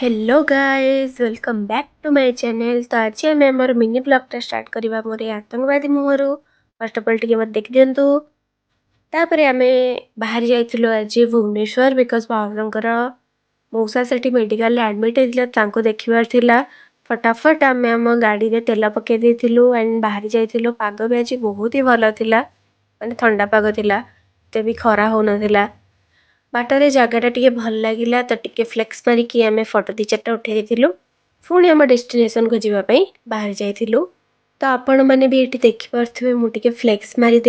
Hello guys welcome back to my channel. तो आज आम आम मिनी ब्लॉगटा स्टार्ट करवा मोर आतंकवादी मुहर फर्स्ट अफ ऑल टिके मत देखि दिंतु। तापर आम बाहर जाइलु आज भुवनेश्वर बिकज भावनकर मौसा से मेडिकल एडमिट होता देखिबार थिला। फटाफट आम आम गाड़ी रे तेल पकई देइथिलु एंड बाहर जाइलु। पाग भी आज बहुत ही भल थिला, माने ठंडा पाग थिला, एते भी खरा हो नथिला। बाटर जगटा टी भल लगे तो टी फ्लेक्स मारिकी आम फोटो दी चार्टा उठे पुणी आम डेस्टिनेशन को जीवाई बाहर जाइलु। तो आपण मैंने भी ये देखिपे मुझे फ्लेक्स मारी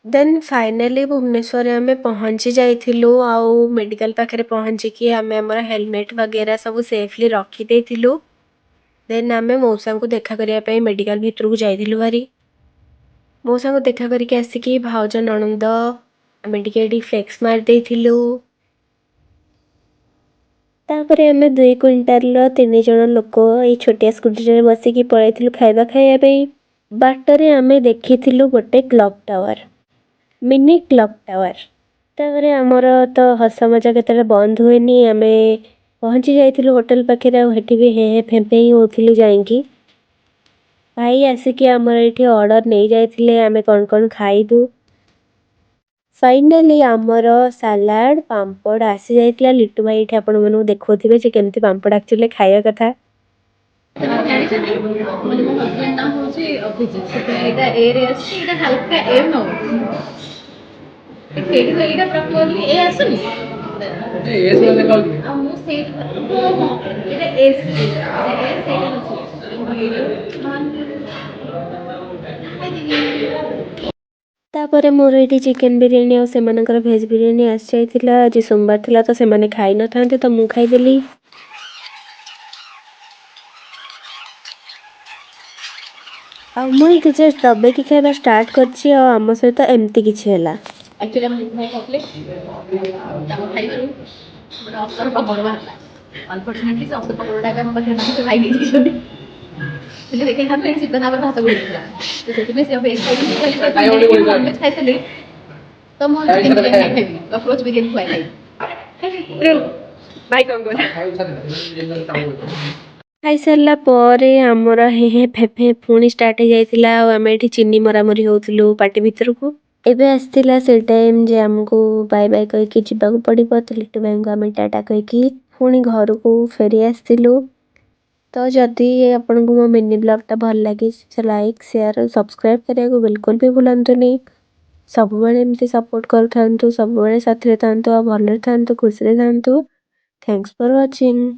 देन फाइनाली भुवनेश्वर आम पहुंची जाइलु। आउ मेडिकल पाखे पहुंचिकी आम आमर हेलमेट वगैरह सब सेफली रखी देन आम मौसा को देखा करने मेडिकल भितर को जाइलु। भारी मौसा को देखा करके आसिकी भाउज नणंद आम टे फ्लेक्स मार देइथिलु। तापरे आम 2 क्विंटाल 3 जन लोक ये छोटिया स्कूटी बसिकी पलैथिलु खाइबा खाइबा। बाटरे आम देखिथिलु गोटे clock tower, mini clock tower. तापरे आमर तो हस मजा केते बंद हुएनी। आम पहुंची जाइथिलु होटल पाखे, हेटी भी हे फेंपे ही होथिलु जाइकी। भाई आसिकी आमर एठी ऑर्डर नहीं जाइथिले आम कौन कौन खाइबु। फाइनाली आमर सालाड पांपड़ आसी जाइतिला। लिट्टू भाई एठी आपण मानू देखौथिबे जे केमती पांपड़ एक्चुअली खाଇବା कथा। हस्बैंड नाम होची अभिजित। एटा ए रे अछि, एटा हल्का एम नो एटी तो एटा प्रॉपर्ली ए आसुनी ए से लेखा होची आ मु से एटा एस सेटा अछि। तापर मोर एठी चिकन बिरयानी और सेमानकर भेज बिरयानी आसी जाइतिला। आज सोमवार थिला तो सेमाने खाइ न थांते तो मु खाइ देली। आ मुई किछ तबे की खाइबा स्टार्ट करछि और आम सहित एमती किछि होला। एक्चुअली हम लिखनाय कहले ताको खाइ करू बड़ा अफसर पकड़ बाहरला। अनफॉर्चूनेटली से अफसर पकड़टा का हम बखे नाही खाइ दी छथि। એટલે કે ખાતે છે બનાવવા હતા બોલ્યા તો ସେଥିପାଇଁ ସେ ଏବେ ଏକ୍ସାଇଟେડ ଖାଇଥିଲି ତ ମୁଁ ଚିକେନ ବିରିୟାନି ଖାଇବି ଅପ୍ରୋચ ବିରିୟାନି ଖାଇବି ଭାଇ କଣ କର खाई सारला परे आमर हे हे फेफे पुणी स्टार्ट हो जाइतिला। आम एठी चीनी मरामरी होउथिलु पार्टी भीतर को। एबे आस्तिला से टाइम जे हमको बाय बाय कहि कि जिबाकू पड़िबो। तो लिट्टू भाई को आम टाटा कहि कि पुणी घर को फेरी आस्तिलु। तो जदि आपनको मो मिनी ब्लॉगटा भल लागे लाइक शेयर और सब्सक्राइब करिया को बिल्कुल भी भूलंतुनी। सब बेले एमती सपोर्ट करथांतु, सब बेले साथरे थांतु, भलरे थांतु, खुशरे थांतु। Thanks for watching.